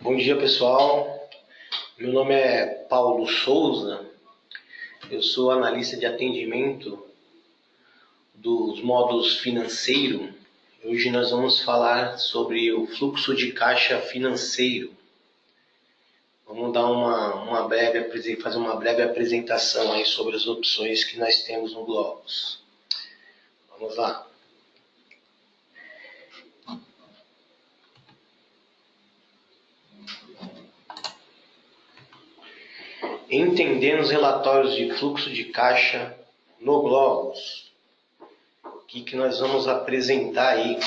Bom dia, pessoal. Meu nome é Paulo Souza. Eu sou analista de atendimento dos módulos financeiro. Hoje nós vamos falar sobre o fluxo de caixa financeiro. Vamos dar fazer uma breve apresentação aí sobre as opções que nós temos no Globos. Vamos lá. Entendendo os relatórios de fluxo de caixa no Globos. O que nós vamos apresentar aí?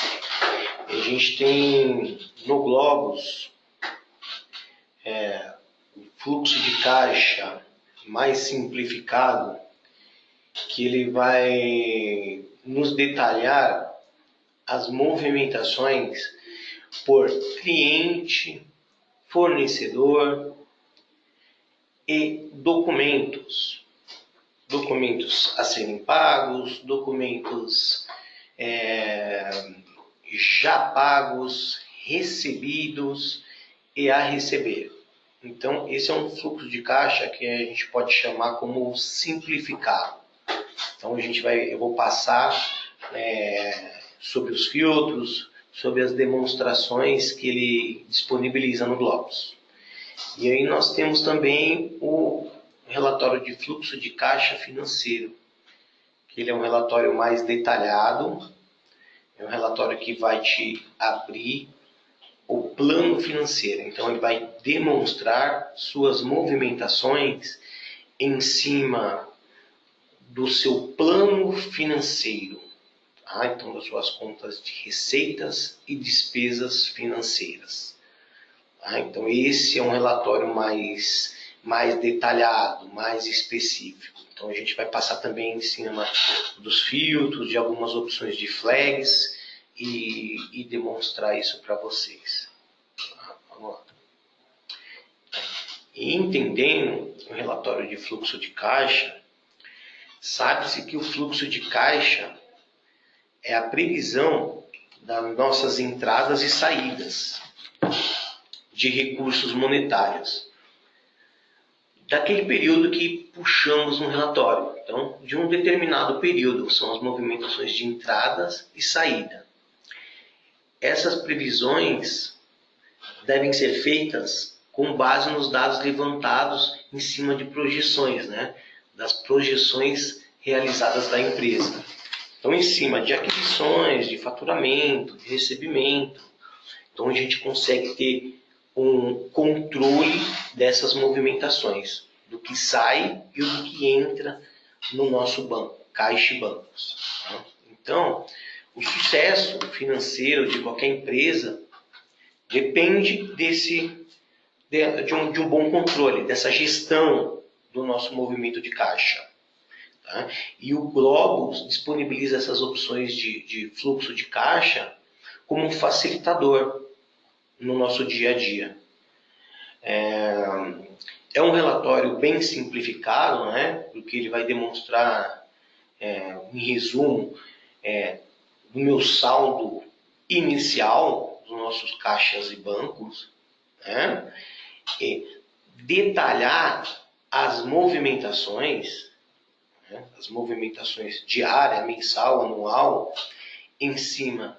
A gente tem no Globos o fluxo de caixa mais simplificado, que ele vai nos detalhar as movimentações por cliente, fornecedor e documentos. Documentos a serem pagos, documentos já pagos, recebidos e a receber. Então, esse é um fluxo de caixa que a gente pode chamar como simplificado. Então, eu vou passar sobre os filtros, sobre as demonstrações que ele disponibiliza no Globos. E aí nós temos também o relatório de fluxo de caixa financeiro, que ele é um relatório mais detalhado, é um relatório que vai te abrir o plano financeiro. Então ele vai demonstrar suas movimentações em cima do seu plano financeiro, tá? Então das suas contas de receitas e despesas financeiras. Então esse é um relatório mais detalhado, mais específico. Então a gente vai passar também em cima dos filtros, de algumas opções de flags e demonstrar isso para vocês. Vamos lá. E entendendo o relatório de fluxo de caixa, sabe-se que o fluxo de caixa é a previsão das nossas entradas e saídas de recursos monetários daquele período que puxamos no relatório. Então, de um determinado período, são as movimentações de entradas e saída. Essas previsões devem ser feitas com base nos dados levantados em cima de projeções, das projeções realizadas da empresa. Então, em cima de aquisições, de faturamento, de recebimento. Então, a gente consegue ter um controle dessas movimentações, do que sai e do que entra no nosso banco, caixa e bancos. Tá? Então, o sucesso financeiro de qualquer empresa depende de um bom controle, dessa gestão do nosso movimento de caixa. Tá? E o Globos disponibiliza essas opções de fluxo de caixa como um facilitador no nosso dia a dia. É um relatório bem simplificado, porque ele vai demonstrar, em resumo, do meu saldo inicial dos nossos caixas e bancos, e detalhar as movimentações diária, mensal, anual, em cima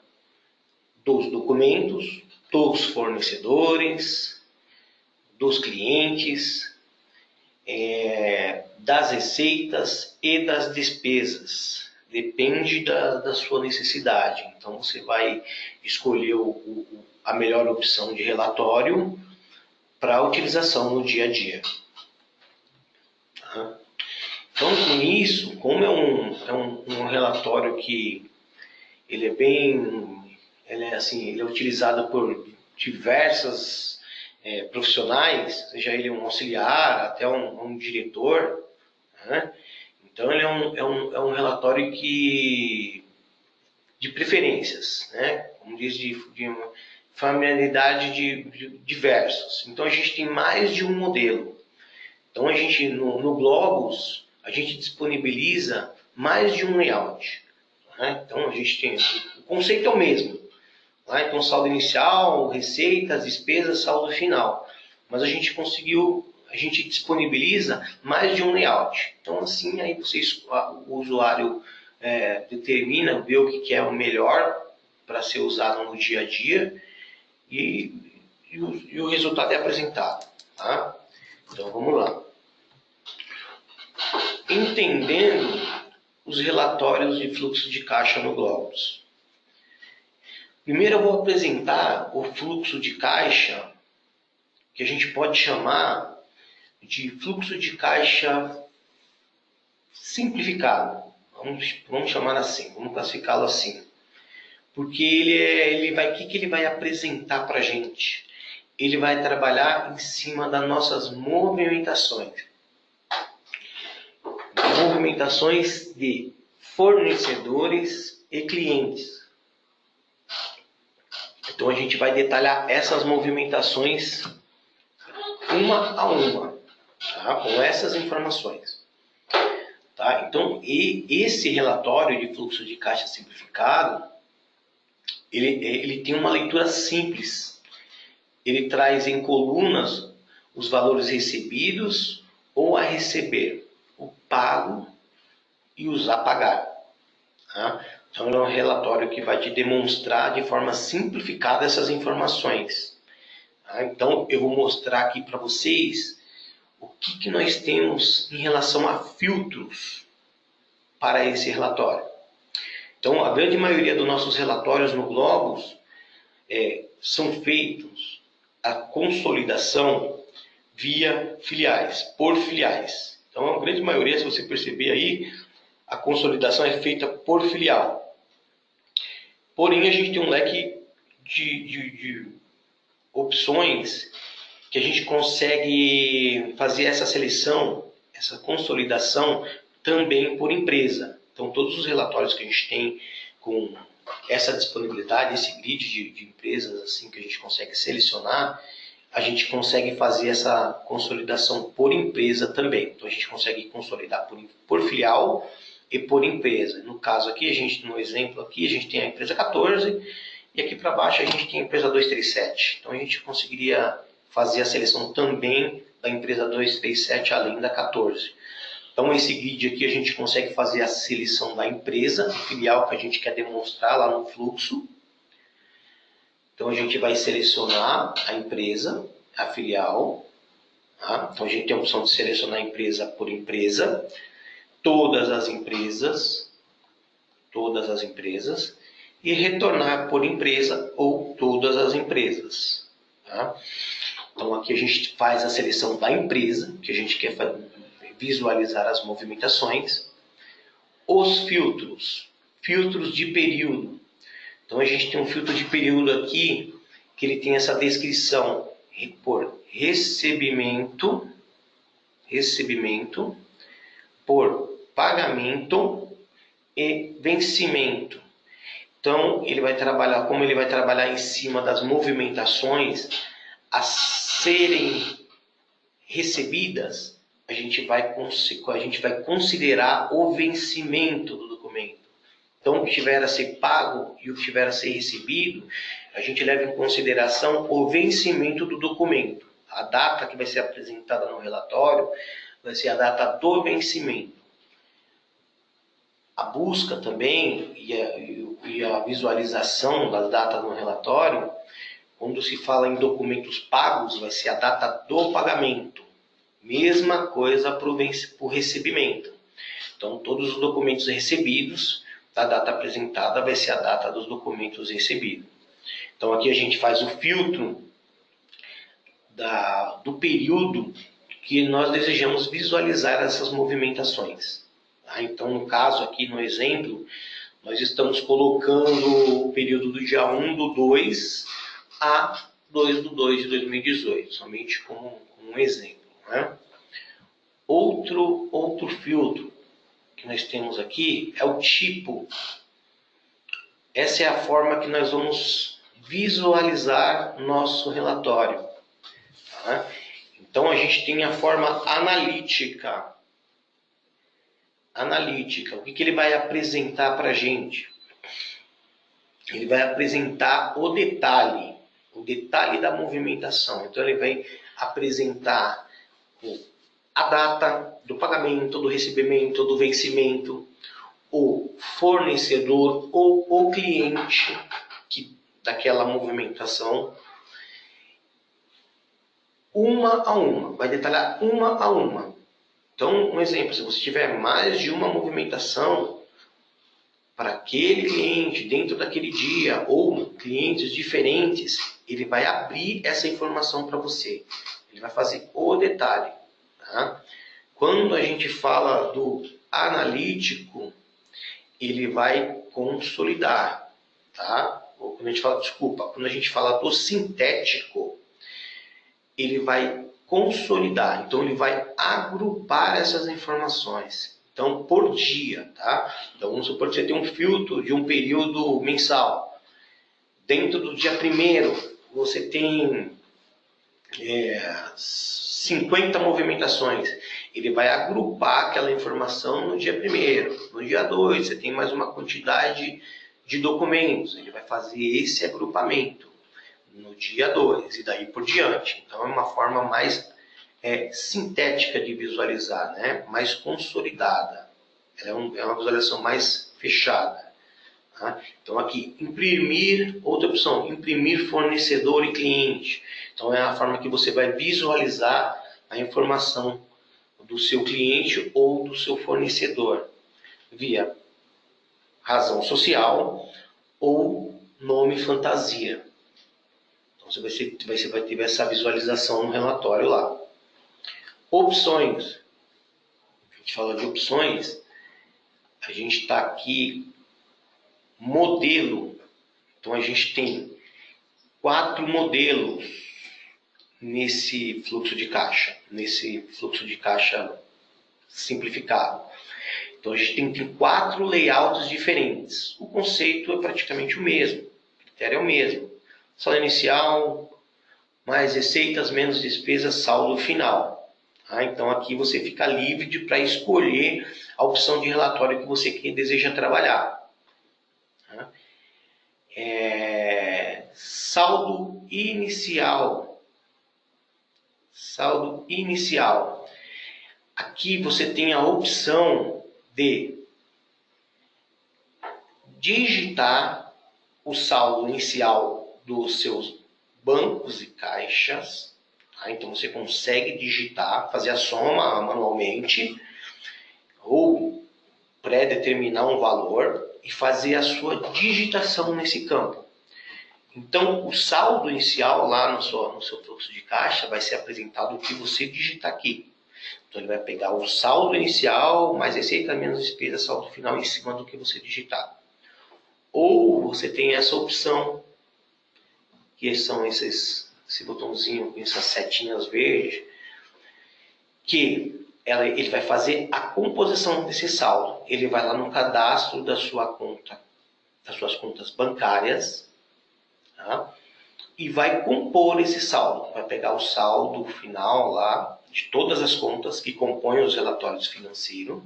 dos documentos, dos fornecedores, dos clientes, das receitas e das despesas. Depende da sua necessidade. Então você vai escolher a melhor opção de relatório para utilização no dia a dia. Tá? Então com isso, como é um relatório que ele é utilizado por diversas profissionais, seja ele um auxiliar, até um diretor, Então ele é um relatório de preferências, como diz, de familiaridade de diversos. Então a gente tem mais de um modelo. Então a gente no Globos a gente disponibiliza mais de um layout. Então a gente tem o conceito é o mesmo. Tá? Então, saldo inicial, receitas, despesas, saldo final. Mas a gente disponibiliza mais de um layout. Então, assim, aí o usuário determina, vê o que é o melhor para ser usado no dia a dia e o resultado é apresentado. Tá? Então, vamos lá. Entendendo os relatórios de fluxo de caixa no Globus. Primeiro eu vou apresentar o fluxo de caixa, que a gente pode chamar de fluxo de caixa simplificado. Vamos chamar assim, vamos classificá-lo assim. Porque o que ele vai apresentar para a gente? Ele vai trabalhar em cima das nossas movimentações. Movimentações de fornecedores e clientes. Então a gente vai detalhar essas movimentações uma a uma, tá? Com essas informações. Tá? Então, esse relatório de fluxo de caixa simplificado, ele tem uma leitura simples. Ele traz em colunas os valores recebidos ou a receber, o pago e os a pagar. Tá? Então, é um relatório que vai te demonstrar de forma simplificada essas informações. Tá? Então, eu vou mostrar aqui para vocês o que nós temos em relação a filtros para esse relatório. Então, a grande maioria dos nossos relatórios no Globus são feitos a consolidação via filiais, por filiais. Então, a grande maioria, se você perceber aí, a consolidação é feita por filial. Porém, a gente tem um leque de opções que a gente consegue fazer essa seleção, essa consolidação também por empresa. Então, todos os relatórios que a gente tem com essa disponibilidade, esse grid de empresas assim que a gente consegue selecionar, a gente consegue fazer essa consolidação por empresa também. Então, a gente consegue consolidar por filial e por empresa. No caso aqui, no exemplo aqui, a gente tem a empresa 14 e aqui para baixo a gente tem a empresa 237. Então, a gente conseguiria fazer a seleção também da empresa 237 além da 14. Então, esse grid aqui a gente consegue fazer a seleção da empresa, do filial que a gente quer demonstrar lá no fluxo. Então, a gente vai selecionar a empresa, a filial. Tá? Então, a gente tem a opção de selecionar a empresa por empresa, todas as empresas, e retornar por empresa ou todas as empresas. Tá? Então, aqui a gente faz a seleção da empresa, que a gente quer visualizar as movimentações. Os filtros de período. Então, a gente tem um filtro de período aqui, que ele tem essa descrição por recebimento, por pagamento e vencimento. Então, como ele vai trabalhar em cima das movimentações a serem recebidas, a gente vai considerar o vencimento do documento. Então, o que tiver a ser pago e o que tiver a ser recebido, a gente leva em consideração o vencimento do documento. A data que vai ser apresentada no relatório vai ser a data do vencimento. A busca também e a visualização das datas no relatório, quando se fala em documentos pagos, vai ser a data do pagamento. Mesma coisa para o recebimento. Então, todos os documentos recebidos, a data apresentada vai ser a data dos documentos recebidos. Então, aqui a gente faz o filtro do período que nós desejamos visualizar essas movimentações. Tá? Então, no caso aqui, no exemplo, nós estamos colocando o período do dia 1/2 a 2/2 de 2018, somente como um exemplo. Né? Outro filtro que nós temos aqui é o tipo. Essa é a forma que nós vamos visualizar nosso relatório. Tá? Então, a gente tem a forma analítica. O que ele vai apresentar para a gente? ele vai apresentar o detalhe da movimentação. Então ele vai apresentar a data do pagamento, do recebimento, do vencimento, o fornecedor ou o cliente daquela movimentação, uma a uma, vai detalhar uma a uma. Então, um exemplo, se você tiver mais de uma movimentação para aquele cliente dentro daquele dia, ou clientes diferentes, ele vai abrir essa informação para você. Ele vai fazer o detalhe. Tá? Quando a gente fala do analítico, ele vai consolidar. Tá? Ou quando a gente fala do sintético, ele vai consolidar. Então, ele vai agrupar essas informações. Então, por dia, tá? Então, vamos supor que você tem um filtro de um período mensal. Dentro do dia 1º, você tem 50 movimentações. Ele vai agrupar aquela informação no dia 1º. No dia 2, você tem mais uma quantidade de documentos. Ele vai fazer esse agrupamento no dia 2 e daí por diante. Então, é uma forma mais sintética de visualizar, né? Mais consolidada. Ela é uma visualização mais fechada. Tá? Então aqui, imprimir, outra opção, imprimir fornecedor e cliente. Então é a forma que você vai visualizar a informação do seu cliente ou do seu fornecedor via razão social ou nome fantasia. Então você vai ter essa visualização no relatório lá. Opções. A gente fala de opções. A gente está aqui, modelo. Então a gente tem 4 modelos nesse fluxo de caixa simplificado. Então a gente tem 4 layouts diferentes. O conceito é praticamente o mesmo, o critério é o mesmo. Saldo inicial, mais receitas, menos despesas, saldo final. Então aqui você fica livre para escolher a opção de relatório que você deseja trabalhar. Saldo inicial. Saldo inicial. Aqui você tem a opção de digitar o saldo inicial dos seus bancos e caixas. Então você consegue digitar, fazer a soma manualmente ou pré-determinar um valor e fazer a sua digitação nesse campo. Então o saldo inicial lá no seu fluxo de caixa vai ser apresentado o que você digitar aqui. Então ele vai pegar o saldo inicial, mais receita, menos despesa, saldo final em cima do que você digitar. Ou você tem essa opção, que são esse botãozinho com essas setinhas verdes, que ele vai fazer a composição desse saldo. Ele vai lá no cadastro da sua conta, das suas contas bancárias, tá? E vai compor esse saldo. Vai pegar o saldo final lá de todas as contas que compõem os relatórios financeiros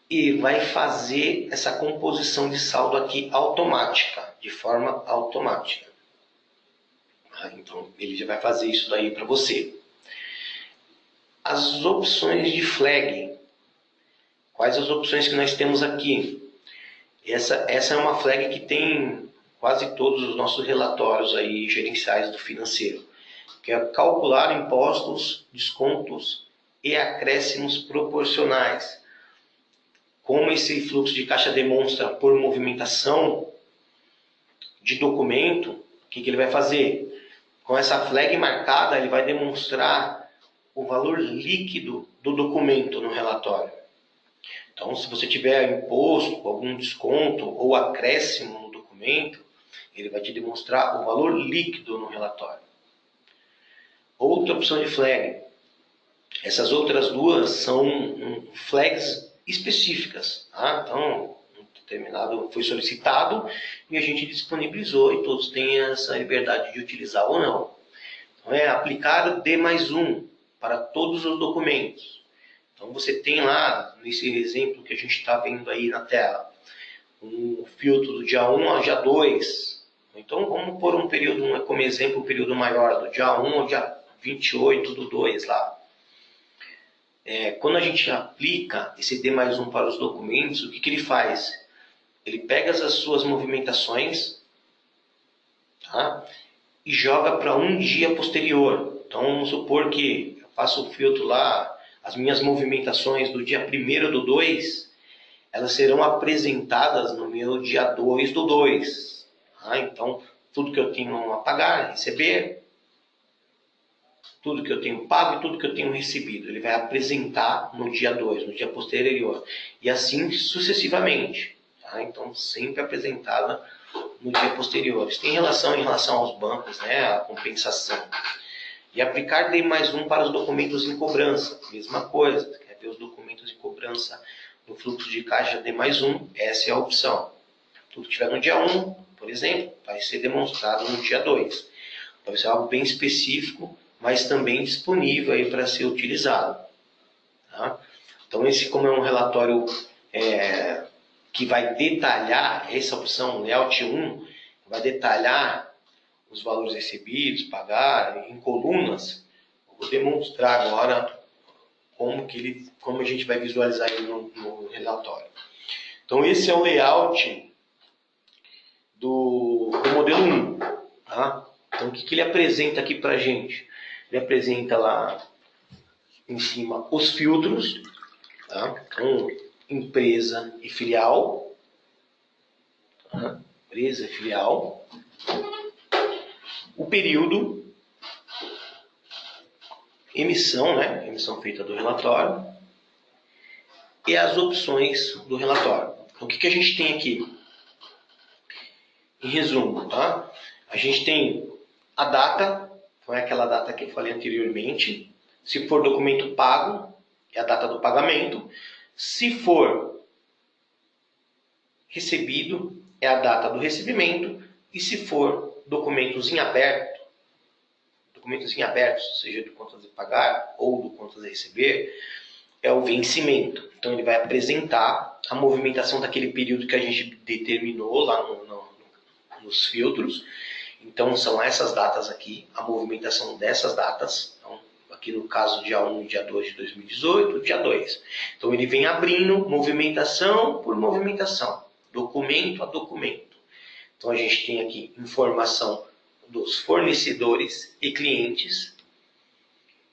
e vai fazer essa composição de saldo aqui automática, de forma automática. Então, ele já vai fazer isso daí para você. As opções de flag. Quais as opções que nós temos aqui? Essa é uma flag que tem quase todos os nossos relatórios aí gerenciais do financeiro, que é calcular impostos, descontos e acréscimos proporcionais. Como esse fluxo de caixa demonstra por movimentação de documento, o que ele vai fazer? Com essa flag marcada, ele vai demonstrar o valor líquido do documento no relatório. Então, se você tiver imposto, algum desconto ou acréscimo no documento, ele vai te demonstrar o valor líquido no relatório. Outra opção de flag. Essas outras duas são flags específicas. Tá? Então, um determinado foi solicitado e a gente disponibilizou e todos têm essa liberdade de utilizar ou não. Então, é aplicar D+1 para todos os documentos. Então, você tem lá, nesse exemplo que a gente está vendo aí na tela, um filtro do dia 1 ao dia 2. Então vamos pôr um período, como exemplo, um período maior, do dia 1 ao dia 28 do 2 lá. Quando a gente aplica esse D+1 para os documentos, o que ele faz? Ele pega as suas movimentações, tá? E joga para um dia posterior. Então vamos supor que eu faço o filtro lá, as minhas movimentações do dia 1º do 2, elas serão apresentadas no meu dia 2 do 2. Tá? Então, tudo que eu tenho a pagar, receber, tudo que eu tenho pago e tudo que eu tenho recebido, ele vai apresentar no dia 2, no dia posterior. E assim sucessivamente. Tá? Então, sempre apresentada no dia posterior. Isso tem relação aos bancos, né? A compensação. E aplicar D+1 para os documentos em cobrança. Mesma coisa. Quer ver os documentos em cobrança no fluxo de caixa D+1? Essa é a opção. Tudo que estiver no dia 1, por exemplo, vai ser demonstrado no dia 2. Vai ser algo bem específico, mas também disponível aí para ser utilizado. Tá? Então, esse, como é um relatório que vai detalhar, essa opção, Layout 1, vai detalhar os valores recebidos, pagar, em colunas. Eu vou demonstrar agora como a gente vai visualizar ele no relatório. Então, esse é o layout do modelo 1. Tá? Então, o que ele apresenta aqui para a gente? Ele apresenta lá em cima os filtros, tá? Então, empresa e filial. Tá? Empresa e filial. O período, emissão, né? Emissão feita do relatório. E as opções do relatório. Então, o que a gente tem aqui? Em resumo, tá? A gente tem a data, então é aquela data que eu falei anteriormente. Se for documento pago, é a data do pagamento. Se for recebido, é a data do recebimento. E se for documentos em aberto, seja do contas a pagar ou do contas a receber, é o vencimento. Então ele vai apresentar a movimentação daquele período que a gente determinou lá nos filtros. Então são essas datas aqui, a movimentação dessas datas. Então, aqui no caso dia 1 e dia 2 de 2018, dia 2. Então ele vem abrindo movimentação por movimentação, documento a documento. Então a gente tem aqui informação dos fornecedores e clientes.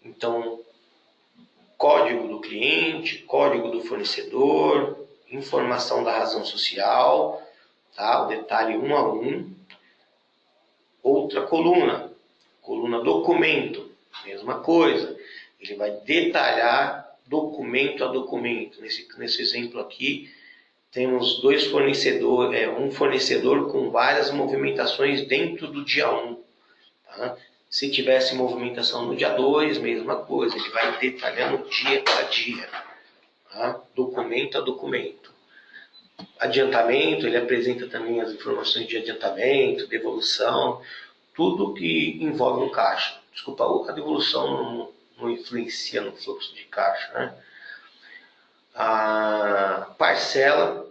Então, código do cliente, código do fornecedor, informação da razão social, tá? O detalhe 1 a 1. Outra coluna documento, mesma coisa. Ele vai detalhar documento a documento. Nesse exemplo aqui, temos dois fornecedores, um fornecedor com várias movimentações dentro do dia 1. Tá? Se tivesse movimentação no dia 2, mesma coisa. Ele vai detalhando dia a dia. Tá? Documento a documento. Adiantamento, ele apresenta também as informações de adiantamento, devolução, tudo que envolve um caixa. Desculpa, a devolução não influencia no fluxo de caixa, né? A parcela,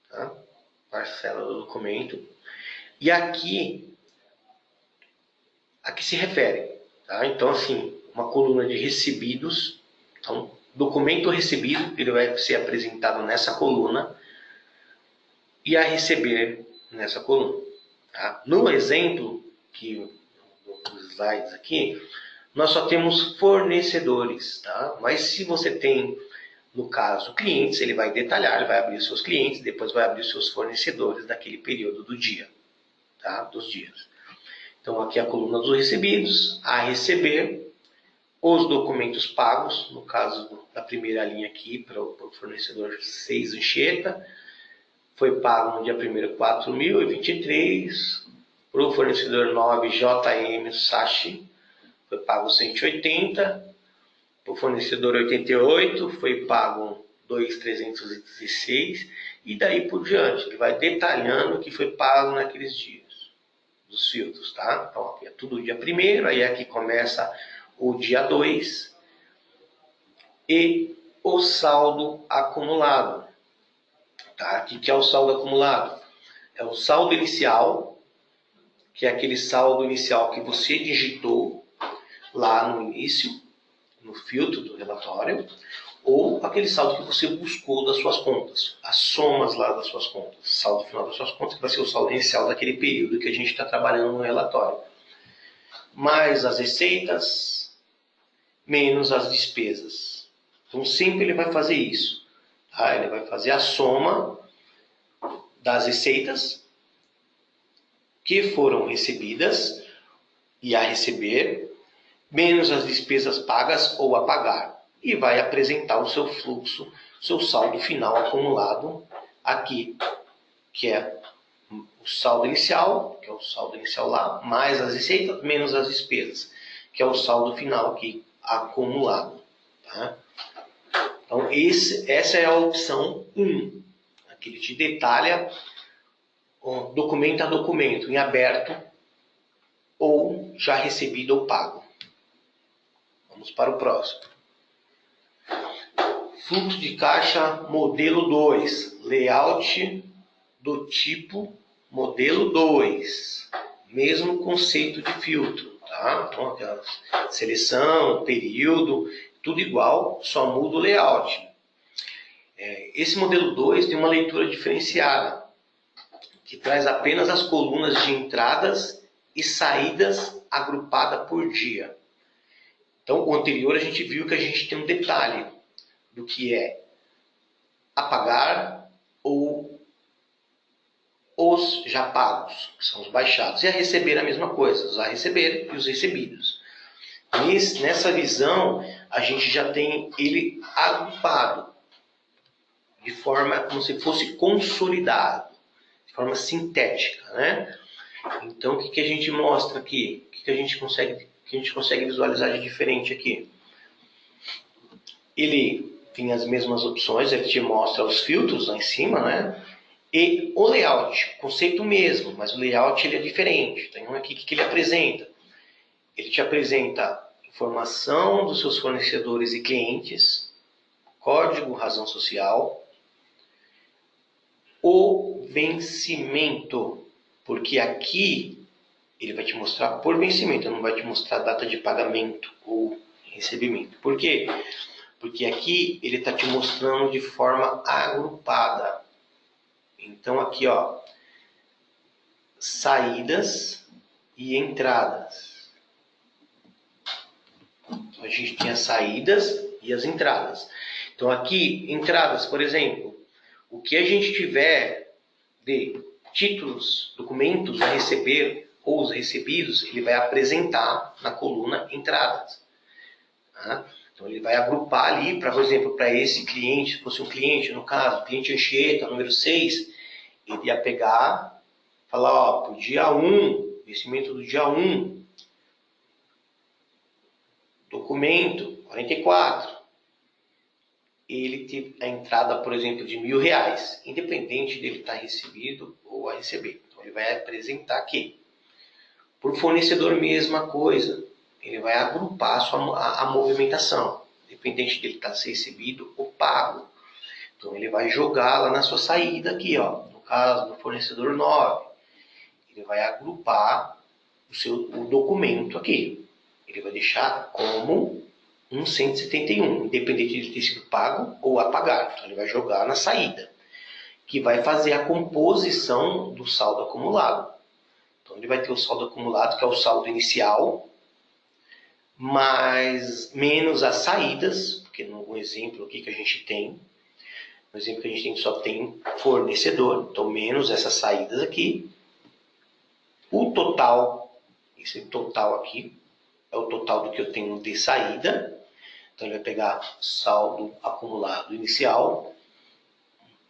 tá? Parcela do documento. E aqui a que se refere, tá? Então, assim, uma coluna de recebidos. Então, documento recebido, ele vai ser apresentado nessa coluna e a receber nessa coluna. Tá? No exemplo, nos slides aqui, nós só temos fornecedores. Tá? Mas se você tem, no caso, clientes, ele vai detalhar, ele vai abrir os seus clientes, depois vai abrir os seus fornecedores daquele período do dia, tá? Dos dias. Então, aqui a coluna dos recebidos, a receber, os documentos pagos, no caso da primeira linha aqui, para o fornecedor 6 Anchieta, foi pago no dia 1º 4.023, para o fornecedor 9 JM Sachi, foi pago 180, para o fornecedor 88, foi pago 2.316, e daí por diante, ele vai detalhando o que foi pago naqueles dias, dos filtros, tá? Então, aqui é tudo dia 1º, aí aqui começa o dia 2 e o saldo acumulado. Tá? O que é o saldo acumulado? É o saldo inicial, que é aquele saldo inicial que você digitou lá no início, no filtro do relatório, ou aquele saldo que você buscou das suas contas, as somas lá das suas contas, saldo final das suas contas, que vai ser o saldo inicial daquele período que a gente está trabalhando no relatório. Mais as receitas, menos as despesas. Então sempre ele vai fazer isso. Tá? Ele vai fazer a soma das receitas que foram recebidas e a receber, menos as despesas pagas ou a pagar. E vai apresentar o seu fluxo, seu saldo final acumulado aqui, que é o saldo inicial, que é o saldo inicial lá, mais as receitas, menos as despesas, que é o saldo final aqui acumulado. Tá? Então, essa é a opção 1. Aqui ele te detalha documento a documento, em aberto ou já recebido ou pago. Vamos para o próximo. Fluxo de caixa modelo 2, layout do tipo modelo 2, mesmo conceito de filtro, tá? Então, aquela seleção, período, tudo igual, só muda o layout. Esse modelo 2 tem uma leitura diferenciada, que traz apenas as colunas de entradas e saídas agrupada por dia. Então, o anterior a gente viu que a gente tem um detalhe do que é a pagar ou os já pagos, que são os baixados, e a receber a mesma coisa, os a receber e os recebidos. Nessa visão, a gente já tem ele agrupado, de forma como se fosse consolidado, de forma sintética, né? Então, o que a gente mostra aqui? O que a gente consegue visualizar de diferente aqui? Ele tem as mesmas opções, ele te mostra os filtros lá em cima, né? E o layout, conceito mesmo, mas o layout ele é diferente. Tem um aqui que ele apresenta. Ele te apresenta informação dos seus fornecedores e clientes, código, razão social, o vencimento, porque aqui ele vai te mostrar por vencimento, não vai te mostrar data de pagamento ou recebimento. Por quê? Porque aqui ele está te mostrando de forma agrupada. Então aqui, ó, saídas e entradas. Então, a gente tem as saídas e as entradas. Então aqui, entradas, por exemplo, o que a gente tiver de títulos, documentos a receber ou os recebidos, ele vai apresentar na coluna entradas. Tá? Então ele vai agrupar ali, por exemplo, para esse cliente, se fosse um cliente, no caso, cliente Anchieta, número 6, ele ia pegar, falar, ó, pro dia 1, vencimento do dia 1, documento 44, ele teve a entrada, por exemplo, de R$1.000, independente dele estar recebido ou a receber. Então ele vai apresentar aqui. Por fornecedor, mesma coisa. Ele vai agrupar a movimentação, independente dele estar ser recebido ou pago. Então ele vai jogar lá na sua saída aqui, ó, no caso do fornecedor 9. Ele vai agrupar o documento aqui. Ele vai deixar como um 171, independente de ter sido pago ou a pagar. Então ele vai jogar na saída, que vai fazer a composição do saldo acumulado. Então ele vai ter o saldo acumulado, que é o saldo inicial, mais menos as saídas, porque no exemplo aqui que a gente tem, no exemplo que a gente tem só tem fornecedor, então menos essas saídas aqui. O total, esse total aqui, é o total do que eu tenho de saída. Então ele vai pegar saldo acumulado inicial,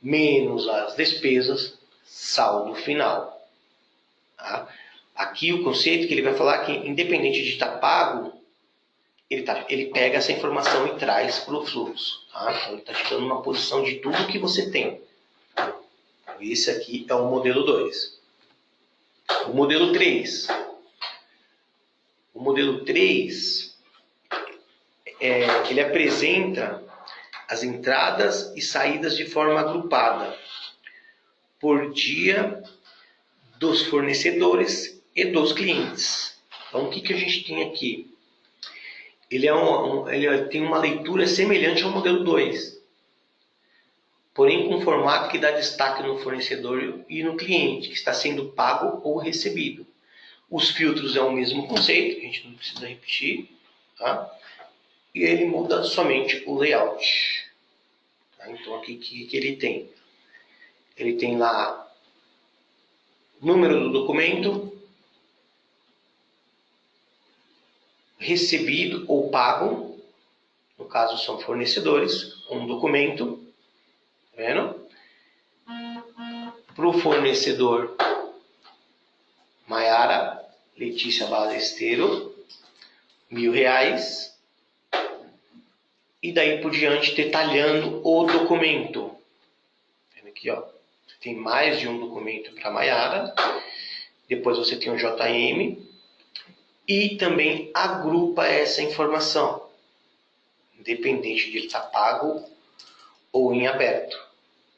menos as despesas, saldo final. Tá? Aqui o conceito que ele vai falar que independente de estar pago, ele pega essa informação e traz para o fluxo. Tá? Então ele está te dando uma posição de tudo que você tem. Então, esse aqui é o modelo 2. O modelo 3. O modelo 3, ele apresenta as entradas e saídas de forma agrupada. por dia dos fornecedores e dos clientes. Então, o que a gente tem aqui? Ele tem uma leitura semelhante ao modelo 2, porém com um formato que dá destaque no fornecedor e no cliente, que está sendo pago ou recebido. Os filtros é o mesmo conceito, a gente não precisa repetir, tá? E ele muda somente o layout. Tá? Então, aqui que ele tem? Ele tem lá o número do documento, recebido ou pago, no caso são fornecedores, um documento, tá vendo? Para o fornecedor Maiara Letícia Balesteiro, R$1.000, e daí por diante detalhando o documento. Tá vendo aqui, ó, você tem mais de um documento para Maiara, depois você tem um JM, e também agrupa essa informação, independente de ele estar pago ou em aberto.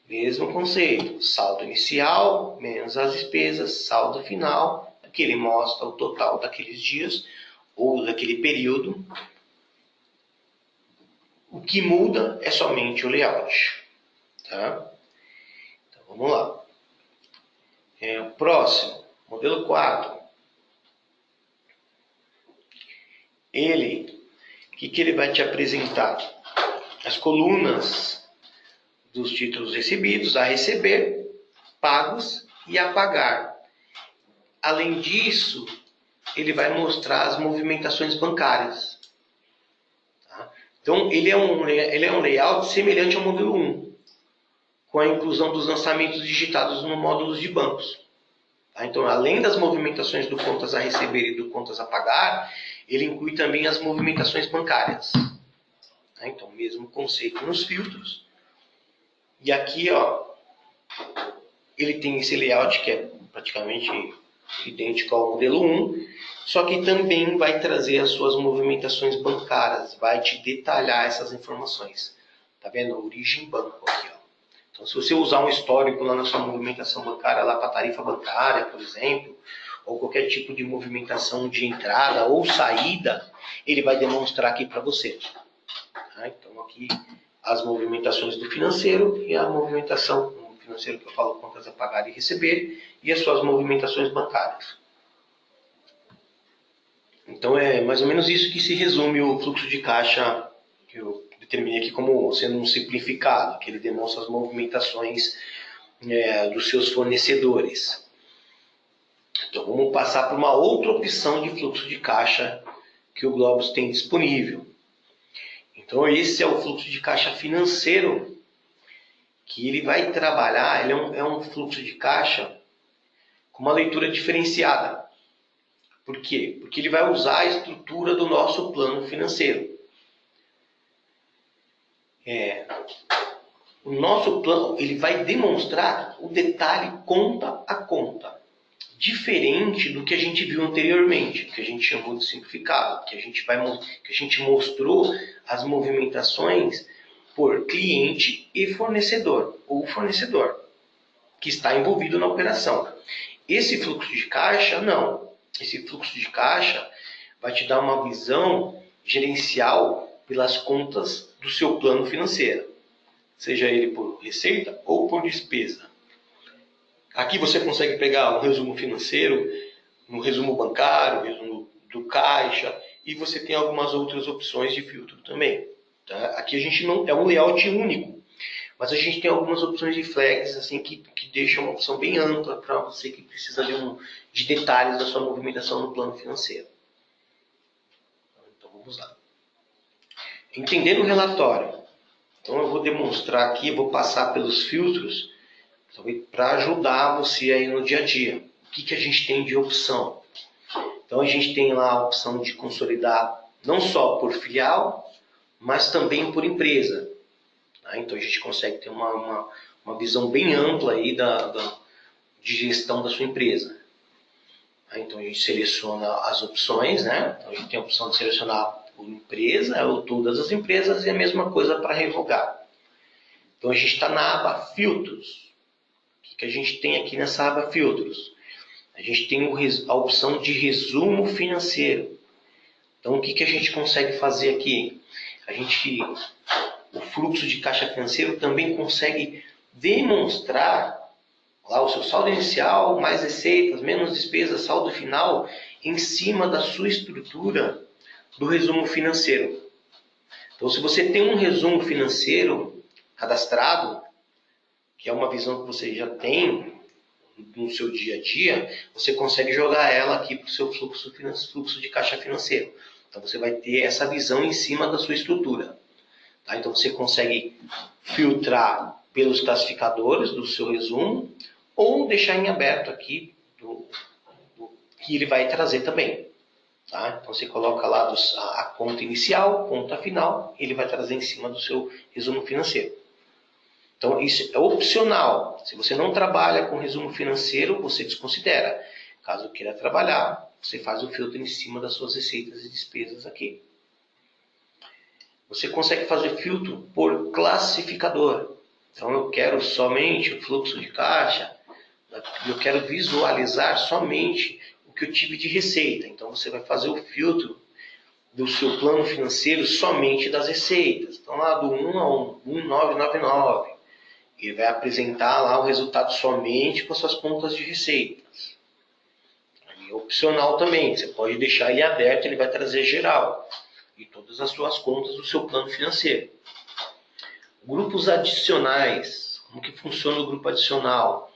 Mesmo conceito, saldo inicial menos as despesas, saldo final, aqui ele mostra o total daqueles dias ou daquele período. O que muda é somente o layout. Tá? Então vamos lá. O próximo, modelo 4. O que ele vai te apresentar? As colunas dos títulos recebidos, a receber, pagos e a pagar. Além disso, ele vai mostrar as movimentações bancárias. Tá? Então, ele é um layout semelhante ao modelo 1, com a inclusão dos lançamentos digitados no módulo de bancos. Tá? Então, além das movimentações do contas a receber e do contas a pagar, ele inclui também as movimentações bancárias. Tá? Então, mesmo conceito nos filtros. E aqui, ó, ele tem esse layout que é praticamente idêntico ao modelo 1, só que também vai trazer as suas movimentações bancárias, vai te detalhar essas informações. Tá vendo? Origem banco aqui, ó. Então, se você usar um histórico lá na sua movimentação bancária, lá para tarifa bancária, por exemplo, ou qualquer tipo de movimentação de entrada ou saída, ele vai demonstrar aqui para você. Tá? Então, aqui as movimentações do financeiro e a movimentação no financeiro que eu falo contas a pagar e receber e as suas movimentações bancárias. Então é mais ou menos isso que se resume o fluxo de caixa que eu determinei aqui como sendo um simplificado, que ele demonstra as movimentações dos seus fornecedores. Então vamos passar para uma outra opção de fluxo de caixa que o Globus tem disponível. Então esse é o fluxo de caixa financeiro, que ele vai trabalhar, ele é um fluxo de caixa com uma leitura diferenciada. Por quê? Porque ele vai usar a estrutura do nosso plano financeiro. O nosso plano ele vai demonstrar o detalhe conta a conta. Diferente do que a gente viu anteriormente, que a gente chamou de simplificado, que a gente mostrou as movimentações por cliente e fornecedor, ou fornecedor, que está envolvido na operação. Esse fluxo de caixa, não. Esse fluxo de caixa vai te dar uma visão gerencial pelas contas do seu plano financeiro, seja ele por receita ou por despesa. Aqui você consegue pegar um resumo financeiro, um resumo bancário, um resumo do caixa, e você tem algumas outras opções de filtro também. Tá? Aqui a gente não é um layout único, mas a gente tem algumas opções de flags assim, que deixam uma opção bem ampla para você que precisa de detalhes da sua movimentação no plano financeiro. Então vamos lá. Entendendo o relatório. Então eu vou demonstrar aqui, vou passar pelos filtros para ajudar você aí no dia a dia. O que a gente tem de opção? Então a gente tem lá a opção de consolidar não só por filial, mas também por empresa. Tá? Então a gente consegue ter uma visão bem ampla aí de gestão da sua empresa. Tá? Então a gente seleciona as opções, né? Então a gente tem a opção de selecionar por empresa ou todas as empresas e a mesma coisa para revogar. Então a gente está na aba filtros. que a gente tem aqui nessa aba filtros? A gente tem a opção de resumo financeiro. Então, o que a gente consegue fazer aqui? O fluxo de caixa financeiro também consegue demonstrar lá o seu saldo inicial, mais receitas, menos despesas, saldo final, em cima da sua estrutura do resumo financeiro. Então, se você tem um resumo financeiro cadastrado, que é uma visão que você já tem no seu dia a dia, você consegue jogar ela aqui para o seu fluxo de caixa financeiro. Então, você vai ter essa visão em cima da sua estrutura. Tá? Então, você consegue filtrar pelos classificadores do seu resumo ou deixar em aberto aqui que ele vai trazer também. Tá? Então, você coloca lá a conta inicial, conta final, ele vai trazer em cima do seu resumo financeiro. Então, isso é opcional. Se você não trabalha com resumo financeiro, você desconsidera. Caso queira trabalhar, você faz o filtro em cima das suas receitas e despesas aqui. Você consegue fazer filtro por classificador. Então, eu quero somente o fluxo de caixa, eu quero visualizar somente o que eu tive de receita. Então, você vai fazer o filtro do seu plano financeiro somente das receitas. Então, lá do 1 ao 1999. Ele vai apresentar lá o resultado somente com as suas contas de receitas. É opcional também, você pode deixar ele aberto, ele vai trazer geral. E todas as suas contas do seu plano financeiro. Grupos adicionais. Como que funciona o grupo adicional?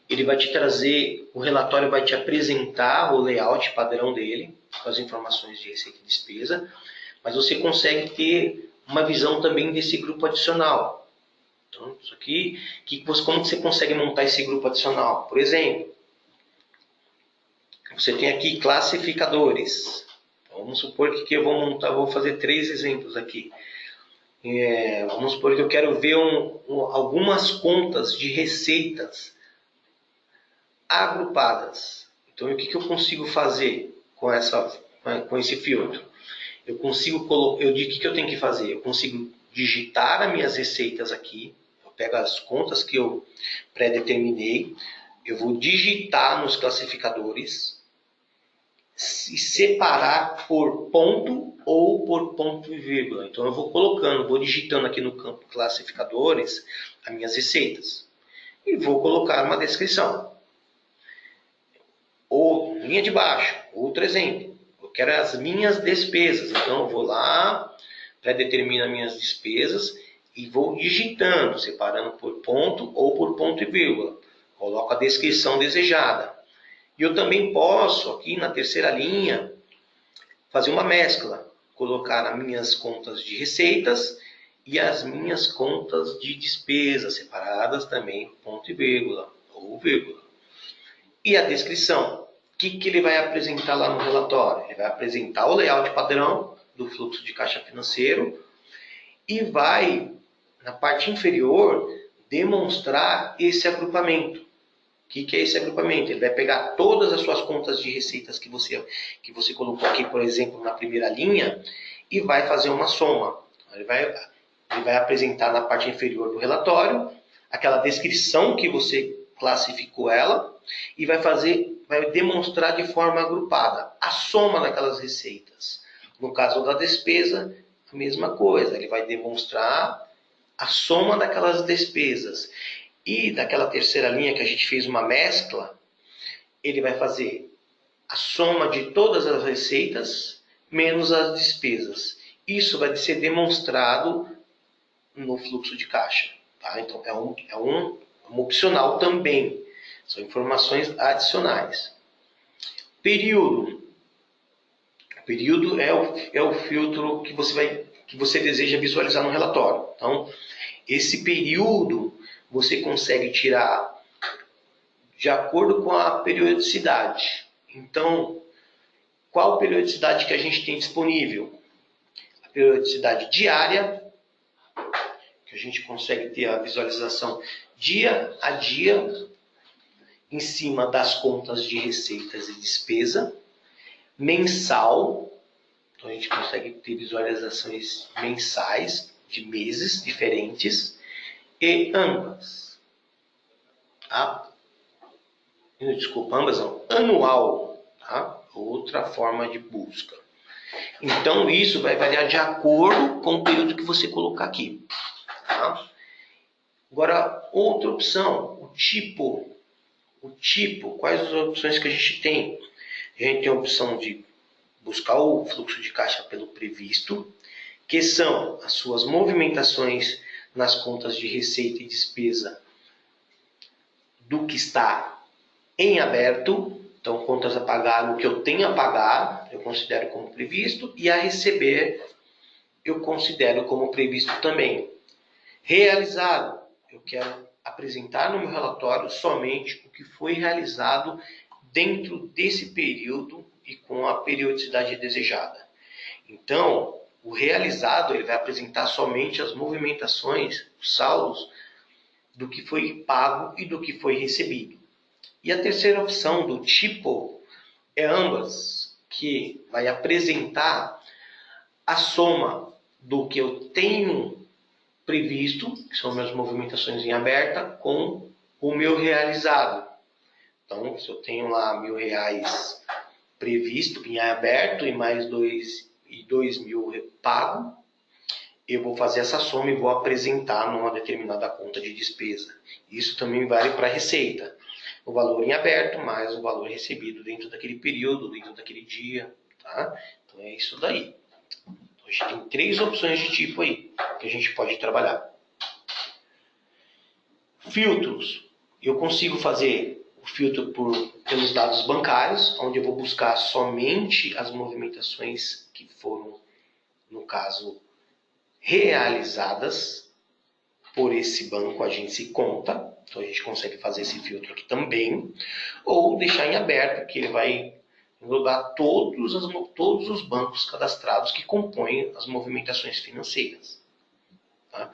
Ele vai te trazer, o relatório vai te apresentar o layout padrão dele, com as informações de receita e despesa, mas você consegue ter uma visão também desse grupo adicional. Então, isso aqui, como você consegue montar esse grupo adicional? Por exemplo, você tem aqui classificadores. Então, vamos supor que eu vou fazer 3 exemplos aqui. Vamos supor que eu quero ver algumas contas de receitas agrupadas. Então, o que eu consigo fazer com esse filtro? O que eu tenho que fazer? Eu consigo digitar as minhas receitas aqui. Eu pego as contas que eu pré-determinei. Eu vou digitar nos classificadores e separar por ponto ou por ponto e vírgula. Então, eu vou digitando aqui no campo classificadores as minhas receitas. E vou colocar uma descrição. Ou linha de baixo, outro exemplo. Eu quero as minhas despesas. Então, eu vou lá, pré-determino as minhas despesas e vou digitando, separando por ponto ou por ponto e vírgula. Coloco a descrição desejada. E eu também posso, aqui na terceira linha, fazer uma mescla. Colocar as minhas contas de receitas e as minhas contas de despesas, separadas também por ponto e vírgula ou vírgula. E a descrição. O que ele vai apresentar lá no relatório? Ele vai apresentar o layout padrão do fluxo de caixa financeiro e vai, na parte inferior, demonstrar esse agrupamento. O que é esse agrupamento? Ele vai pegar todas as suas contas de receitas que você colocou aqui, por exemplo, na primeira linha, e vai fazer uma soma. Ele vai apresentar na parte inferior do relatório aquela descrição que você classificou ela e vai demonstrar de forma agrupada a soma daquelas receitas. No caso da despesa, a mesma coisa. Ele vai demonstrar a soma daquelas despesas. E daquela terceira linha que a gente fez uma mescla, ele vai fazer a soma de todas as receitas menos as despesas. Isso vai ser demonstrado no fluxo de caixa. Tá? Então, é um opcional também. São informações adicionais. Período. Período é o filtro que você deseja visualizar no relatório. Então, esse período você consegue tirar de acordo com a periodicidade. Então, qual periodicidade que a gente tem disponível? A periodicidade diária, que a gente consegue ter a visualização dia a dia, em cima das contas de receitas e despesa. Mensal, então a gente consegue ter visualizações mensais de meses diferentes e amplas. tá? Desculpa, ambas não. Anual, tá? Outra forma de busca. Então, isso vai variar de acordo com o período que você colocar aqui, tá? Agora, outra opção, o tipo. O tipo, quais as opções que a gente tem? A gente tem a opção de buscar o fluxo de caixa pelo previsto, que são as suas movimentações nas contas de receita e despesa do que está em aberto. Então, contas a pagar, o que eu tenho a pagar, eu considero como previsto, e a receber, eu considero como previsto também. Realizado, eu quero apresentar no meu relatório somente o que foi realizado dentro desse período e com a periodicidade desejada. Então, o realizado ele vai apresentar somente as movimentações, os saldos, do que foi pago e do que foi recebido. E a terceira opção do tipo é ambas, que vai apresentar a soma do que eu tenho previsto, que são minhas movimentações em aberta, com o meu realizado. Então, se eu tenho lá R$ 1.000 previsto em aberto e mais 2.000 pago, eu vou fazer essa soma e vou apresentar numa determinada conta de despesa. Isso também vale para a receita. O valor em aberto mais o valor recebido dentro daquele período, dentro daquele dia. Tá? Então é isso daí. Então, a gente tem 3 opções de tipo aí que a gente pode trabalhar. Filtros. Eu consigo fazer o filtro pelos dados bancários, onde eu vou buscar somente as movimentações que foram, no caso, realizadas por esse banco agência e conta. Então a gente consegue fazer esse filtro aqui também. Ou deixar em aberto, que ele vai englobar todos os bancos cadastrados que compõem as movimentações financeiras. Tá?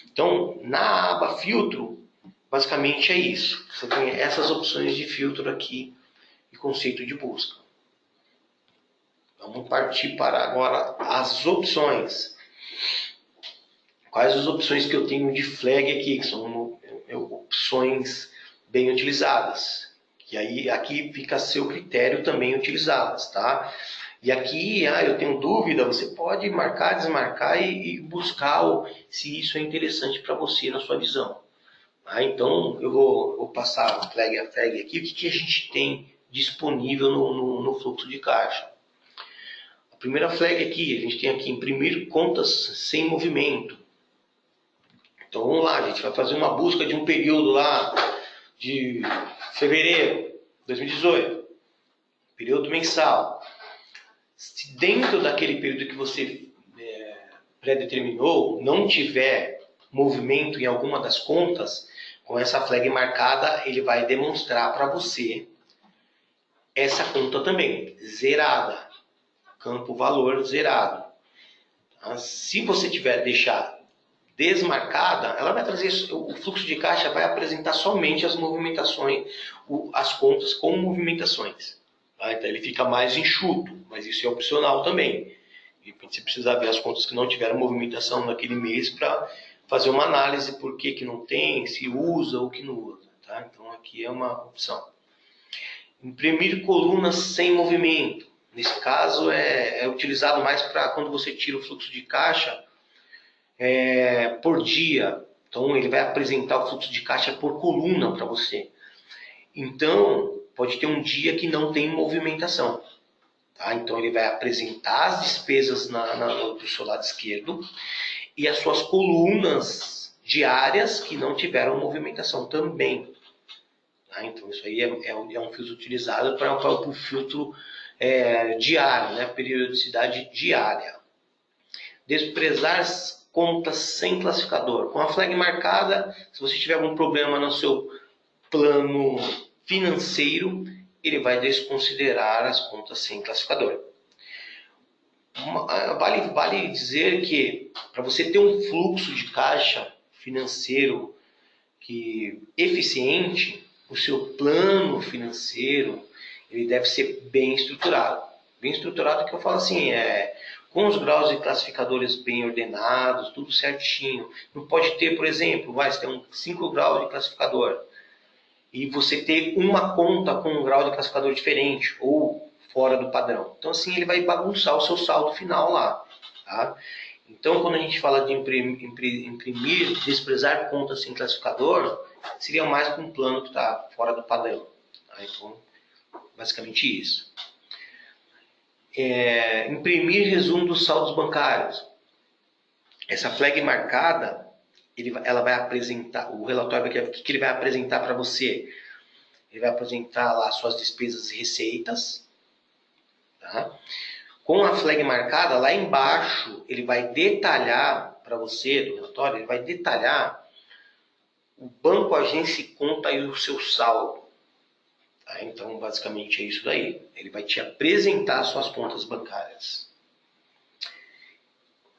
Então, na aba filtro, basicamente é isso. Você tem essas opções de filtro aqui e conceito de busca. Vamos partir para agora as opções. Quais as opções que eu tenho de flag aqui, que são opções bem utilizadas. E aí aqui fica a seu critério também utilizá-las, tá? E aqui, eu tenho dúvida, você pode marcar, desmarcar e buscar se isso é interessante para você na sua visão. Então, eu vou passar flag a flag aqui, o que a gente tem disponível no fluxo de caixa. A primeira flag aqui, a gente tem aqui imprimir contas sem movimento. Então vamos lá, a gente vai fazer uma busca de um período lá de fevereiro de 2018, período mensal. Se dentro daquele período que você predeterminou não tiver movimento em alguma das contas, com essa flag marcada, ele vai demonstrar para você essa conta também, zerada, campo valor zerado. Se você tiver deixar desmarcada, ela vai trazer, o fluxo de caixa vai apresentar somente as movimentações, as contas com movimentações. Tá? Então ele fica mais enxuto, mas isso é opcional também. De repente você precisa ver as contas que não tiveram movimentação naquele mês para fazer uma análise por que não tem, se usa ou que não usa. Tá? Então aqui é uma opção. Imprimir colunas sem movimento. Nesse caso é utilizado mais para quando você tira o fluxo de caixa por dia. Então ele vai apresentar o fluxo de caixa por coluna para você. Então pode ter um dia que não tem movimentação. Tá? Então ele vai apresentar as despesas do seu lado esquerdo e as suas colunas diárias que não tiveram movimentação também. Tá? Então isso aí é um filtro utilizado para o filtro diário, né? Periodicidade diária. Desprezar contas sem classificador. Com a flag marcada, se você tiver algum problema no seu plano financeiro, ele vai desconsiderar as contas sem classificador. Vale dizer que para você ter um fluxo de caixa financeiro eficiente, o seu plano financeiro ele deve ser bem estruturado. Bem estruturado que eu falo assim, com os graus de classificadores bem ordenados, tudo certinho. Não pode ter, por exemplo, você tem 5 graus de classificador. e você ter uma conta com um grau de classificador diferente ou fora do padrão. Então assim ele vai bagunçar o seu saldo final lá. Tá? Então quando a gente fala de imprimir, desprezar contas sem classificador, seria mais com um plano que está fora do padrão. Tá? Então basicamente isso. Imprimir resumo dos saldos bancários. Essa flag marcada, ela vai apresentar, o relatório que ele vai apresentar para você? Ele vai apresentar lá suas despesas e receitas. Tá? Com a flag marcada, lá embaixo, ele vai detalhar para você, do relatório, ele vai detalhar o banco, agência e conta e o seu saldo. Tá? Então, basicamente é isso daí. Ele vai te apresentar suas contas bancárias.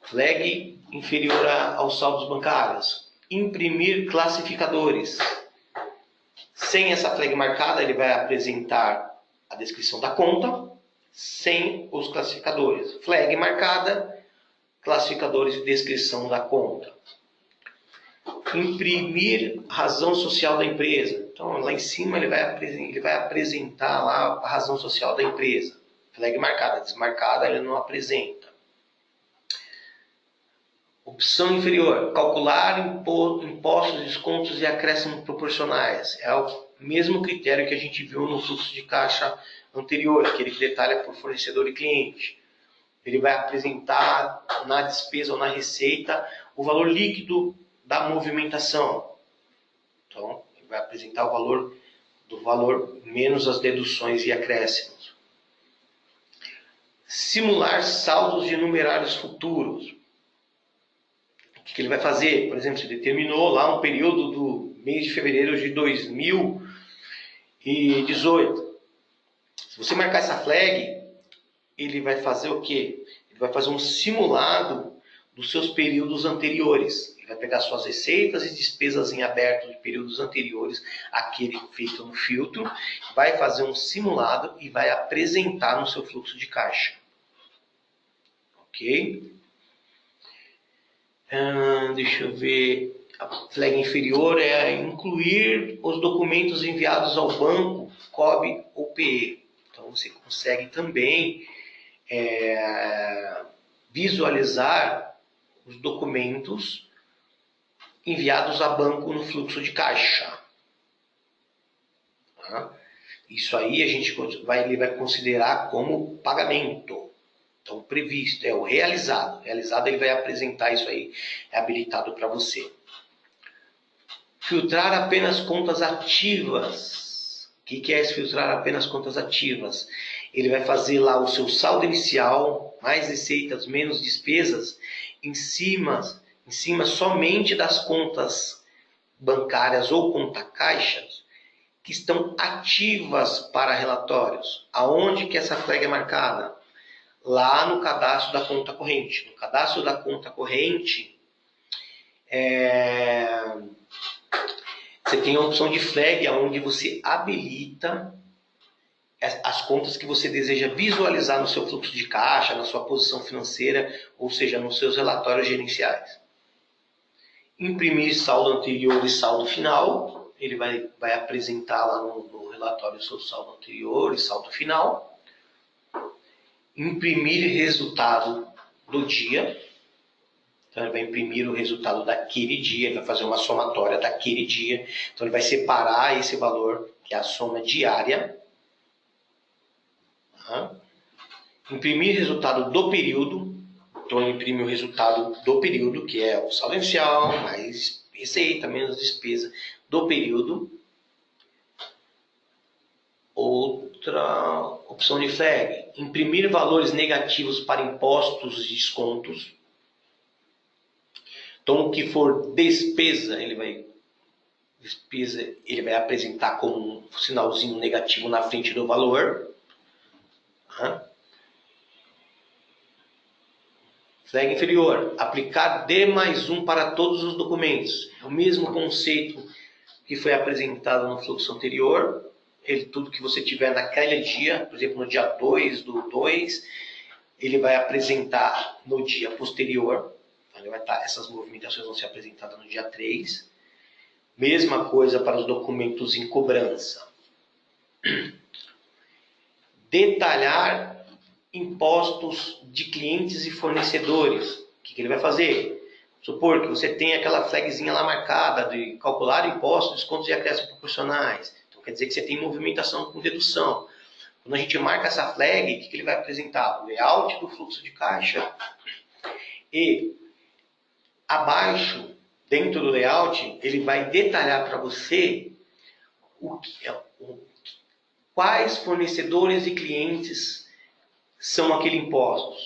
Flag inferior aos saldos bancários. Imprimir classificadores. Sem essa flag marcada, ele vai apresentar a descrição da conta, sem os classificadores. Flag marcada, classificadores e descrição da conta. Imprimir razão social da empresa. Então, lá em cima ele vai apresentar lá a razão social da empresa. Flag marcada, desmarcada, ele não apresenta. Opção inferior, calcular impostos, descontos e acréscimos proporcionais. É o mesmo critério que a gente viu no fluxo de caixa anterior, aquele que detalha por fornecedor e cliente. Ele vai apresentar na despesa ou na receita o valor líquido da movimentação. Então, ele vai apresentar o valor do valor menos as deduções e acréscimos. Simular saldos de numerários futuros. O que ele vai fazer? Por exemplo, se determinou lá um período do mês de fevereiro de 2018. Se você marcar essa flag, ele vai fazer o quê? Ele vai fazer um simulado dos seus períodos anteriores. Ele vai pegar suas receitas e despesas em aberto de períodos anteriores àquele feito no filtro, vai fazer um simulado e vai apresentar no seu fluxo de caixa. Ok? Deixa eu ver. A flag inferior é incluir os documentos enviados ao banco, COB ou PE. Então você consegue também visualizar os documentos enviados a banco no fluxo de caixa. Tá? Isso aí ele vai considerar como pagamento. Então, previsto, é o realizado. Realizado, ele vai apresentar isso aí, é habilitado para você. Filtrar apenas contas ativas. O que é filtrar apenas contas ativas? Ele vai fazer lá o seu saldo inicial, mais receitas, menos despesas, em cima somente das contas bancárias ou conta caixas que estão ativas para relatórios. Aonde que essa flag é marcada? Lá no cadastro da conta corrente. No cadastro da conta corrente, você tem a opção de flag, onde você habilita as contas que você deseja visualizar no seu fluxo de caixa, na sua posição financeira, ou seja, nos seus relatórios gerenciais. Imprimir saldo anterior e saldo final. Ele vai apresentar lá no relatório o seu saldo anterior e saldo final. Imprimir resultado do dia. Então ele vai imprimir o resultado daquele dia, ele vai fazer uma somatória daquele dia. Então ele vai separar esse valor, que é a soma diária. Imprimir resultado do período. Então ele imprime o resultado do período, que é o saldo inicial, mais receita, menos despesa do período. Outra opção de flag, imprimir valores negativos para impostos e descontos. Então, o que for despesa, ele vai apresentar como um sinalzinho negativo na frente do valor. Flag inferior, aplicar D+1 para todos os documentos. É o mesmo conceito que foi apresentado no fluxo anterior. Tudo que você tiver naquele dia, por exemplo, no dia 2 do 2, ele vai apresentar no dia posterior. Então, essas movimentações vão ser apresentadas no dia 3. Mesma coisa para os documentos em cobrança. Detalhar impostos de clientes e fornecedores. O que ele vai fazer? Supor que você tem aquela flagzinha lá marcada de calcular impostos, descontos e acréscimos proporcionais. Então quer dizer que você tem movimentação com dedução. Quando a gente marca essa flag, o que ele vai apresentar? O layout do fluxo de caixa e abaixo, dentro do layout, ele vai detalhar para você quais fornecedores e clientes são aquele imposto.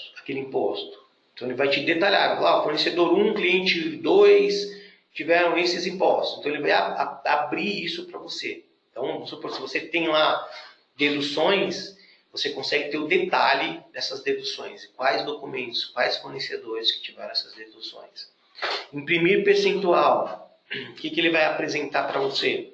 Então ele vai te detalhar, fornecedor 1, cliente 2 tiveram esses impostos. Então ele vai abrir isso para você. Então, vamos supor, se você tem lá deduções, você consegue ter o detalhe dessas deduções. Quais documentos, quais fornecedores que tiveram essas deduções. Imprimir percentual. O que ele vai apresentar para você?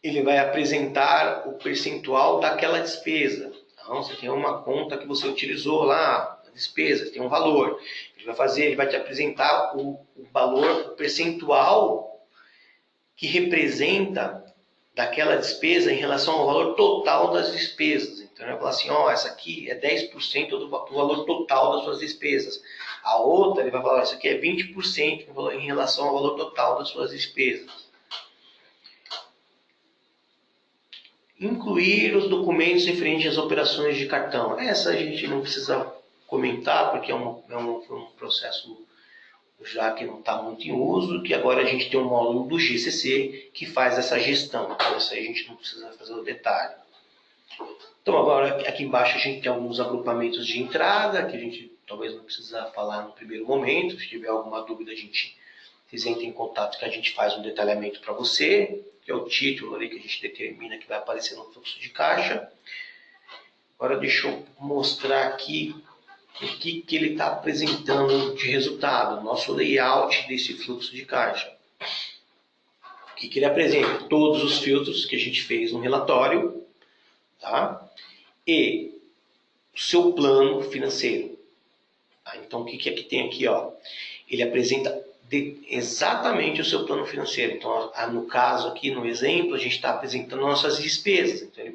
Ele vai apresentar o percentual daquela despesa. Então, você tem uma conta que você utilizou lá, a despesa, tem um valor. Ele vai te apresentar o valor, o percentual que representa daquela despesa em relação ao valor total das despesas. Então, ele vai falar assim, essa aqui é 10% do valor total das suas despesas. A outra, ele vai falar, essa aqui é 20% em relação ao valor total das suas despesas. Incluir os documentos referentes às operações de cartão. Essa a gente não precisa comentar, porque foi um processo já que não está muito em uso, que agora a gente tem um módulo do GCC que faz essa gestão. Então, isso aí a gente não precisa fazer o detalhe. Então, agora aqui embaixo a gente tem alguns agrupamentos de entrada, que a gente talvez não precisa falar no primeiro momento. Se tiver alguma dúvida, vocês entrem em contato que a gente faz um detalhamento para você, que é o título ali que a gente determina que vai aparecer no fluxo de caixa. Agora deixa eu mostrar aqui o que ele está apresentando de resultado, nosso layout desse fluxo de caixa. O que ele apresenta? Todos os filtros que a gente fez no relatório, tá? E o seu plano financeiro. Tá? Então, o que é que tem aqui? Ele apresenta exatamente o seu plano financeiro. Então, no caso aqui, no exemplo, a gente está apresentando nossas despesas. Então,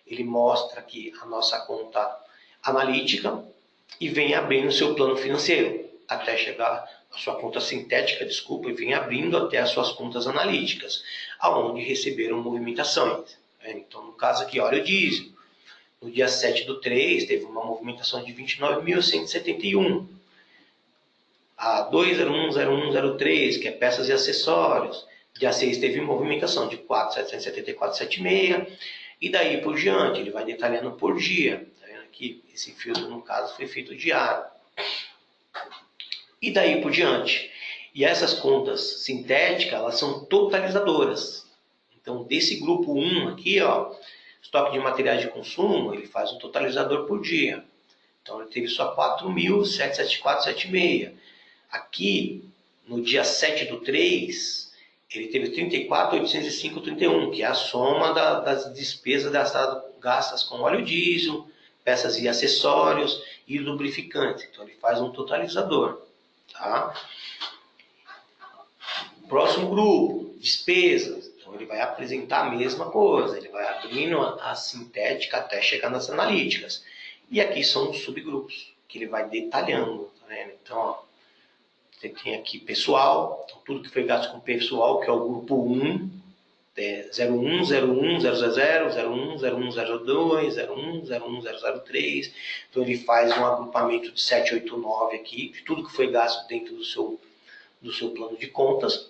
ele mostra aqui a nossa conta analítica, e vem abrindo o seu plano financeiro, até chegar a sua conta sintética, e vem abrindo até as suas contas analíticas, aonde receberam movimentações. Então, no caso aqui, olha o dízimo. No dia 7/3, teve uma movimentação de 29.171. A 2010103, que é peças e acessórios. Dia 6 teve movimentação de 4.774,76. E daí por diante, ele vai detalhando por dia. Que esse filtro, no caso, foi feito diário. E daí por diante. E essas contas sintéticas, elas são totalizadoras. Então, desse grupo 1 aqui, estoque de materiais de consumo, ele faz um totalizador por dia. Então, ele teve só 4.774,76. Aqui, no dia 7/3, ele teve 34.805,31, que é a soma das despesas gastas com óleo diesel, peças e acessórios e lubrificante. Então, ele faz um totalizador. Tá? Próximo grupo, despesas. Então, ele vai apresentar a mesma coisa. Ele vai abrindo a sintética até chegar nas analíticas. E aqui são os subgrupos, que ele vai detalhando. Tá vendo? Então, você tem aqui pessoal. Então, tudo que foi gasto com pessoal, que é o grupo 1, 01, 01, 000, 01, 0102, 01, 01003. Então ele faz um agrupamento de 789 aqui, de tudo que foi gasto dentro do seu plano de contas.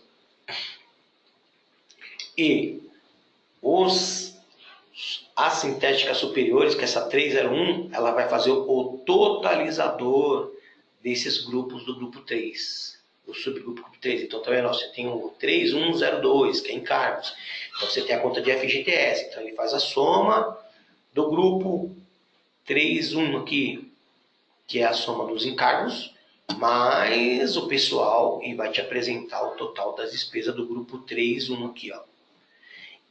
E as sintéticas superiores, que é essa 301, ela vai fazer o totalizador desses grupos do grupo 3. O subgrupo 3. Então, também você tem o 3102, que é encargos. Então, você tem a conta de FGTS. Então, ele faz a soma do grupo 31 aqui, que é a soma dos encargos, mais o pessoal, e vai te apresentar o total das despesas do grupo 31 aqui.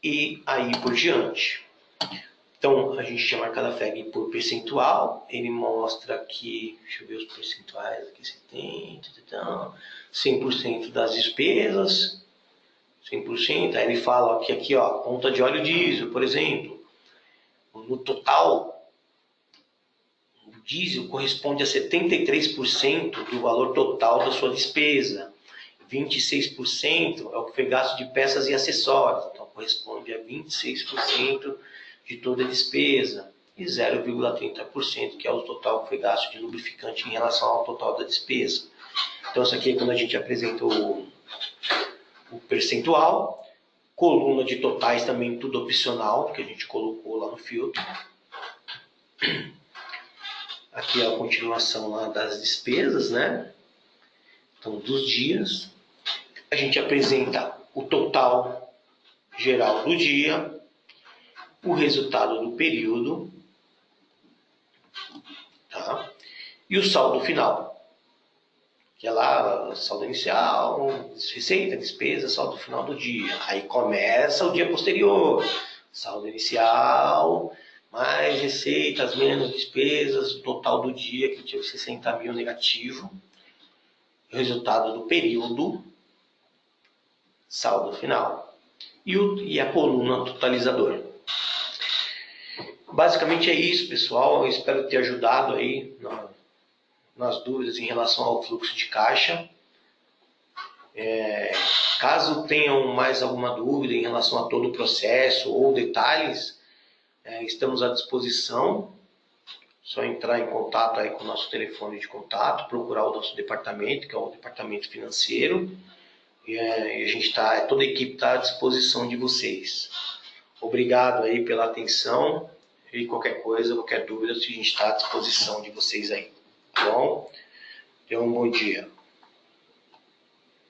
E aí por diante. Então, a gente tinha marcado a flag por percentual. Ele mostra aqui, deixa eu ver os percentuais aqui, 70, 100% das despesas, 100%, aí ele fala que aqui, ó, conta de óleo diesel, por exemplo, no total, o diesel corresponde a 73% do valor total da sua despesa. 26% é o que foi gasto de peças e acessórios, então corresponde a 26% de toda a despesa. E 0,30% que é o total que foi gasto de lubrificante em relação ao total da despesa. Então isso aqui é quando a gente apresenta o percentual. Coluna de totais também tudo opcional, que a gente colocou lá no filtro. Aqui é a continuação lá das despesas, né? Então, dos dias. A gente apresenta o total geral do dia, o resultado do período, tá? E o saldo final, que é lá saldo inicial, receita, despesa, saldo final do dia. Aí começa o dia posterior, saldo inicial, mais receitas, menos despesas, o total do dia, que tive 60 mil negativo, o resultado do período, saldo final e a coluna totalizador. Basicamente é isso, pessoal. Eu espero ter ajudado aí nas dúvidas em relação ao fluxo de caixa. Caso tenham mais alguma dúvida em relação a todo o processo ou detalhes, estamos à disposição. Só entrar em contato aí com o nosso telefone de contato, procurar o nosso departamento, que é o departamento financeiro. E a gente toda a equipe está à disposição de vocês. Obrigado aí pela atenção e qualquer coisa, qualquer dúvida, a gente está à disposição de vocês aí, tá bom? Tenham um bom dia.